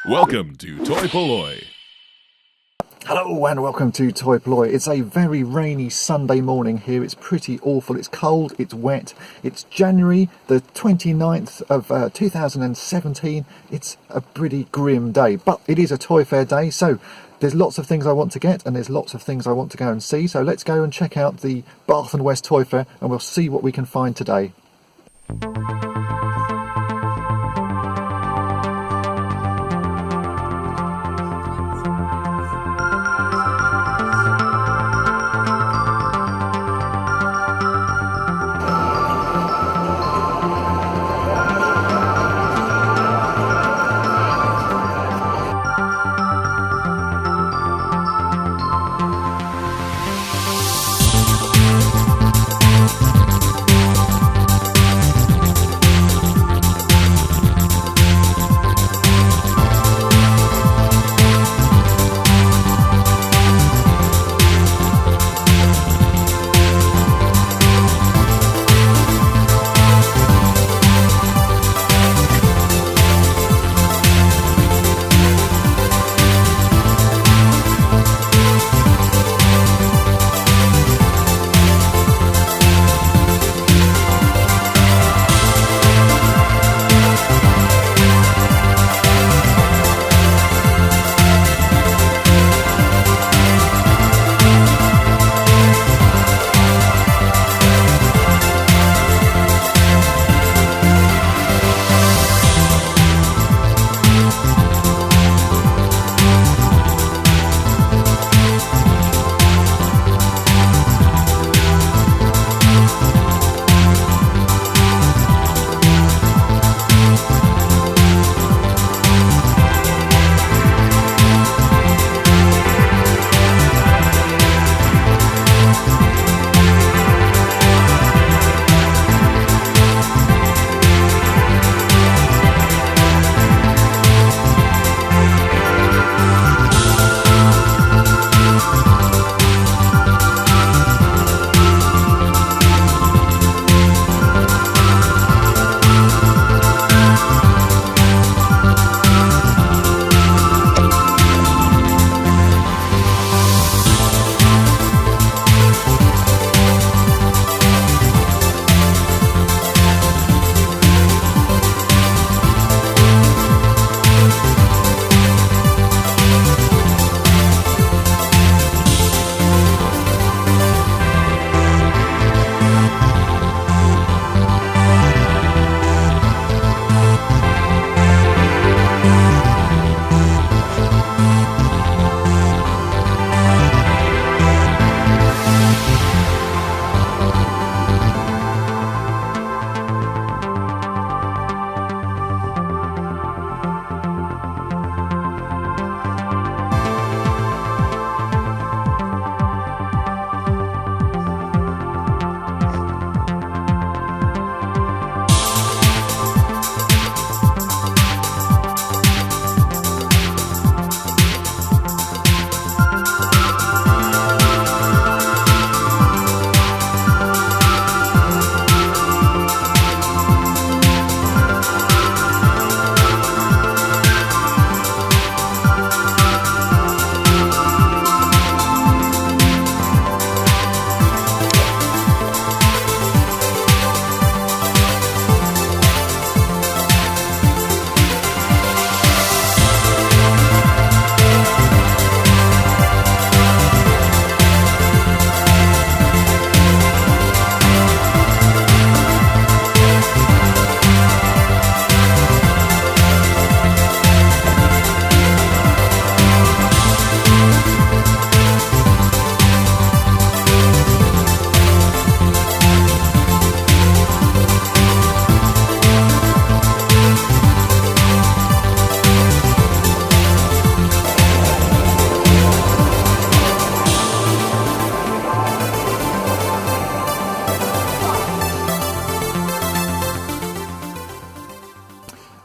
Welcome to toy-polloi. Hello and welcome to toy-polloi. It's a very rainy Sunday morning here. It's pretty awful. It's cold, it's wet. It's January the 29th of 2017. It's a pretty grim day, but it is a toy fair day, so there's lots of things I want to get and there's lots of things I want to go and see. So let's go and check out the Bath and West Toy Fair and we'll see what we can find today.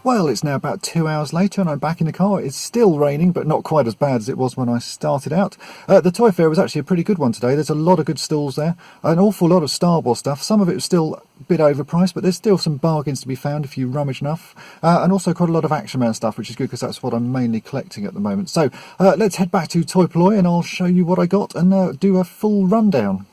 Well, it's now about 2 hours later and I'm back in the car. It's still raining, but not quite as bad as it was when I started out. The toy fair was actually a pretty good one today. There's a lot of good stalls there, an awful lot of Star Wars stuff. Some of it was still a bit overpriced, but there's still some bargains to be found if you rummage enough. And also quite a lot of Action Man stuff, which is good because that's what I'm mainly collecting at the moment. So let's head back to toy-polloi and I'll show you what I got and do a full rundown.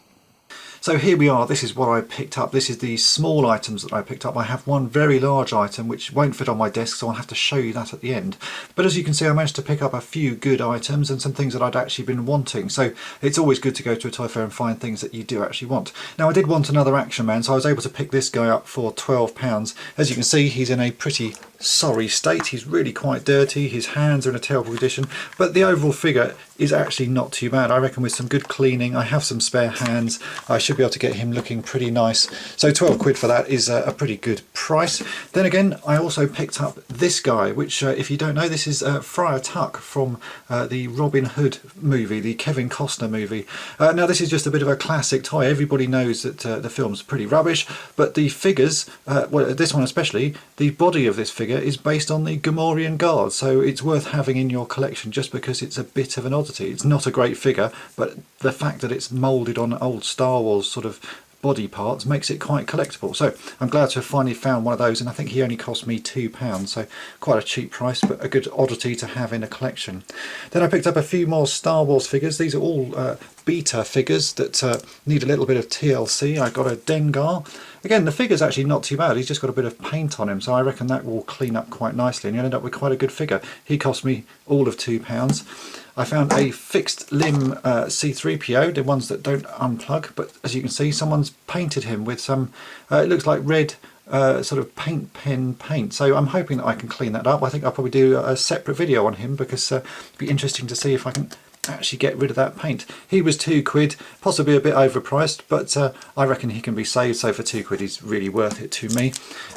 So here we are, this is what I picked up. This is the small items that I picked up. I have one very large item which won't fit on my desk, so I'll have to show you that at the end. But as you can see, I managed to pick up a few good items and some things that I'd actually been wanting. So it's always good to go to a toy fair and find things that you do actually want. Now I did want another Action Man, so I was able to pick this guy up for £12. As you can see, he's in a pretty sorry state. He's really quite dirty, his hands are in a terrible condition, but the overall figure is actually not too bad. I reckon with some good cleaning, I have some spare hands, I should be able to get him looking pretty nice. So 12 quid for that is a pretty good price. Then again, I also picked up this guy, which if you don't know, this is Friar Tuck from the Robin Hood movie, the Kevin Costner movie. Now this is just a bit of a classic toy. Everybody knows that the film's pretty rubbish, but the figures, well this one especially, the body of this figure is based on the Gamorrean Guard, so it's worth having in your collection just because it's a bit of an oddity. It's not a great figure, but the fact that it's moulded on old Star Wars sort of body parts makes it quite collectible. So I'm glad to have finally found one of those, and I think he only cost me £2, so quite a cheap price, but a good oddity to have in a collection. Then I picked up a few more Star Wars figures. These are all beta figures that need a little bit of TLC. I got a Dengar. Again, the figure's actually not too bad. He's just got a bit of paint on him, so I reckon that will clean up quite nicely and you'll end up with quite a good figure. He cost me all of £2. I found a fixed limb C-3PO, the ones that don't unplug, but as you can see, someone's painted him with some, it looks like red sort of paint pen paint, so I'm hoping that I can clean that up. I think I'll probably do a separate video on him because it'd be interesting to see if I can actually get rid of that paint. He was £2, possibly a bit overpriced, but I reckon he can be saved, so for £2 he's really worth it to me.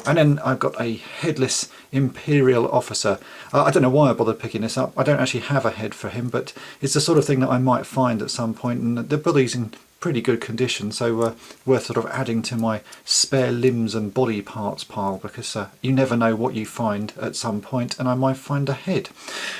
And then I've got a headless Imperial officer. I don't know why I bothered picking this up. I don't actually have a head for him, but it's the sort of thing that I might find at some point, and the body's in pretty good condition, so worth sort of adding to my spare limbs and body parts pile, because you never know what you find at some point, and I might find a head.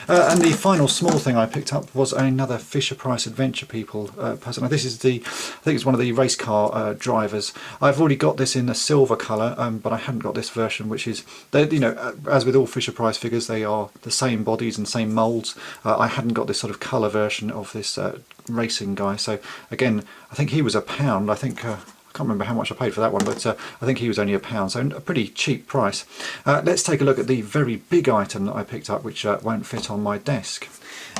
And the final small thing I picked up was another Fisher-Price Adventure People person. Now this is the, I think it's one of the race car drivers. I've already got this in a silver colour, but I hadn't got this version, which is, you know, as with all Fisher-Price figures, they are the same bodies and same moulds. I hadn't got this sort of colour version of this racing guy, so again I think he was £1. I think I can't remember how much I paid for that one, but I think he was only £1, so a pretty cheap price. Let's take a look at the very big item that I picked up, which won't fit on my desk.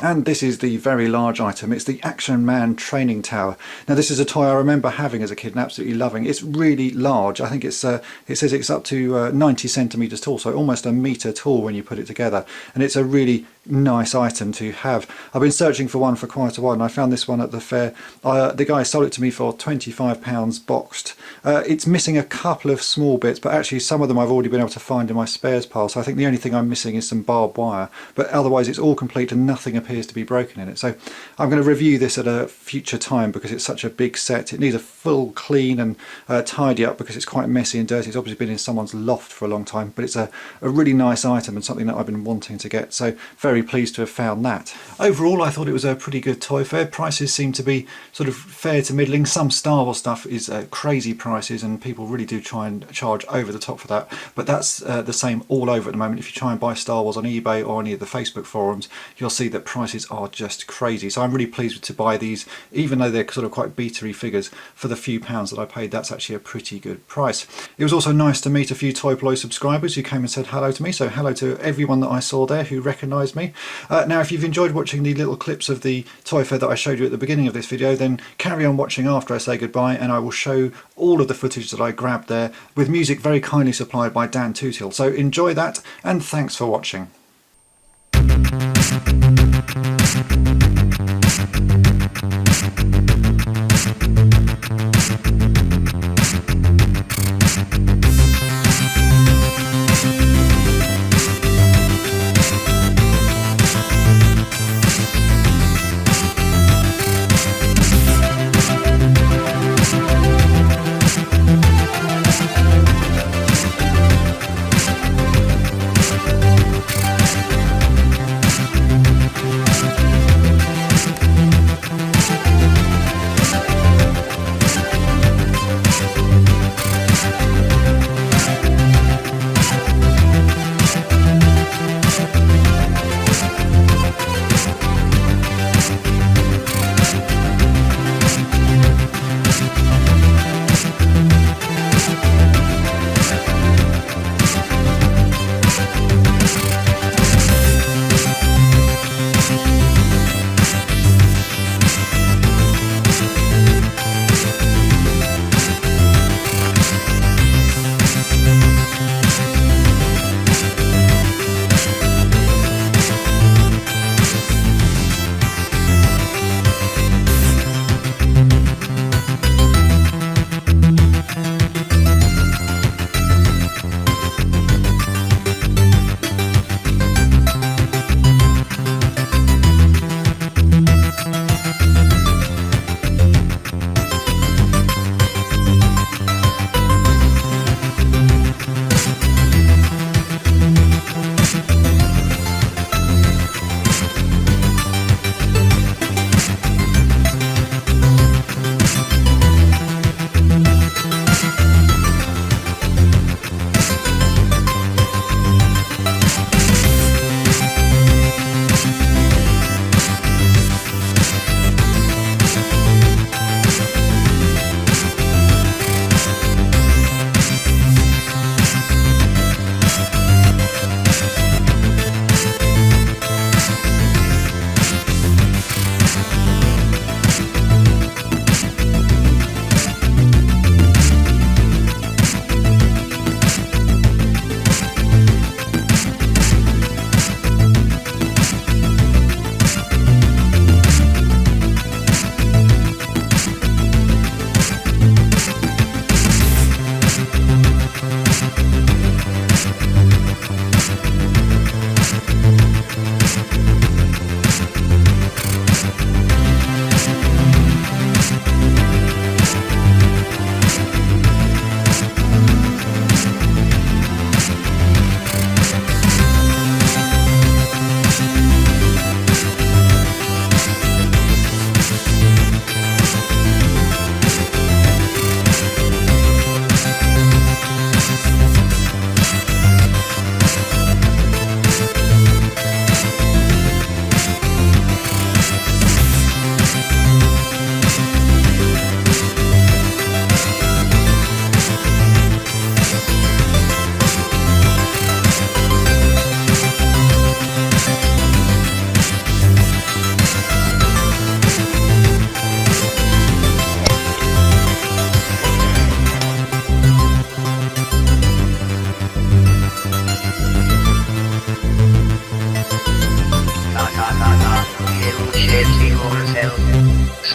And this is the very large item. It's the Action Man training tower. Now this is a toy I remember having as a kid and absolutely loving. It's really large. I think it's it says it's up to 90 centimeters tall, so almost a meter tall when you put it together, and it's a really nice item to have. I've been searching for one for quite a while and I found this one at the fair. The guy sold it to me for £25 boxed. It's missing a couple of small bits, but actually some of them I've already been able to find in my spares pile, so I think the only thing I'm missing is some barbed wire, but otherwise it's all complete and nothing appears to be broken in it. So I'm going to review this at a future time because it's such a big set. It needs a full clean and tidy up because it's quite messy and dirty. It's obviously been in someone's loft for a long time, but it's a really nice item and something that I've been wanting to get, so very pleased to have found that. Overall I thought it was a pretty good toy fair. Prices seem to be sort of fair to middling. Some Star Wars stuff is crazy prices and people really do try and charge over the top for that, but that's the same all over at the moment. If you try and buy Star Wars on eBay or any of the Facebook forums, you'll see that prices are just crazy. So I'm really pleased to buy these, even though they're sort of quite beatery figures, for the few pounds that I paid. That's actually a pretty good price. It was also nice to meet a few toy-polloi subscribers who came and said hello to me, so hello to everyone that I saw there who recognised me. Now if you've enjoyed watching the little clips of the toy fair that I showed you at the beginning of this video, then carry on watching after I say goodbye, and I will show all of the footage that I grabbed there, with music very kindly supplied by Dan Tootill. So enjoy that, and thanks for watching.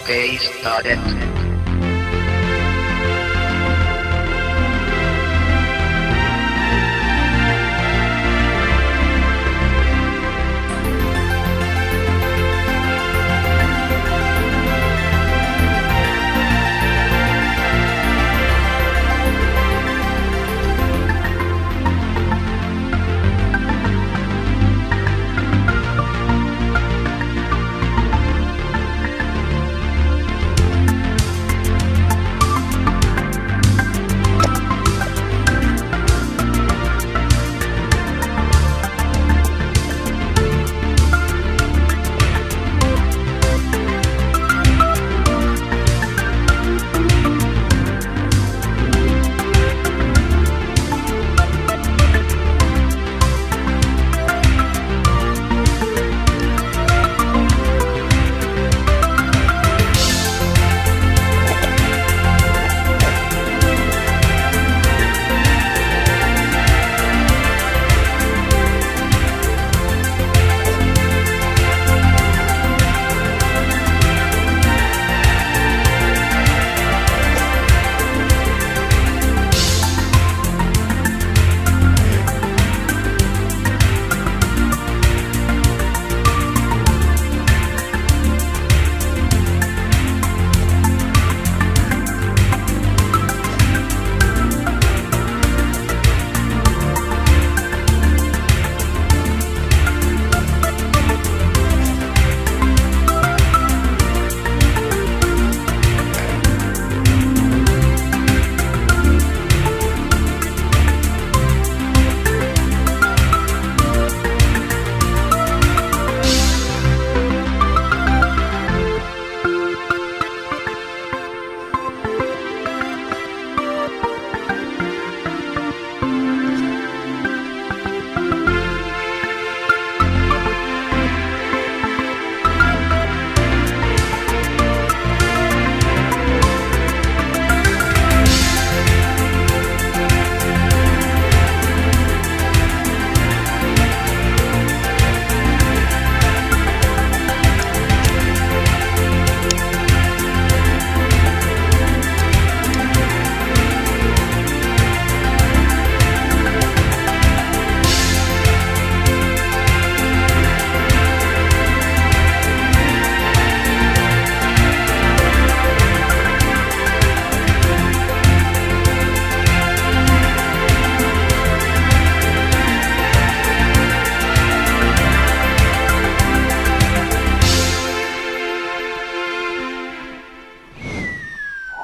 Stay started.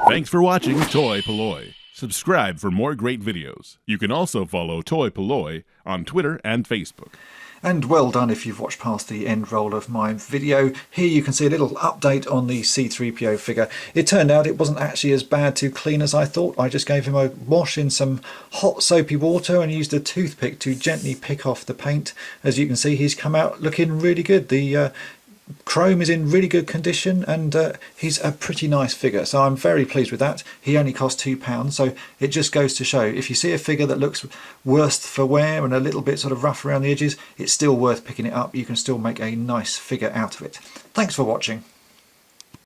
Thanks for watching toy-polloi. Subscribe for more great videos. You can also follow toy-polloi on Twitter and Facebook. And well done if you've watched past the end roll of my video. Here you can see a little update on the C-3PO figure. It turned out it wasn't actually as bad to clean as I thought. I just gave him a wash in some hot soapy water and used a toothpick to gently pick off the paint. As you can see, he's come out looking really good. The chrome is in really good condition, and he's a pretty nice figure, so I'm very pleased with that. He only cost £2, so it just goes to show if you see a figure that looks worse for wear and a little bit sort of rough around the edges, it's still worth picking it up. You can still make a nice figure out of it. Thanks for watching.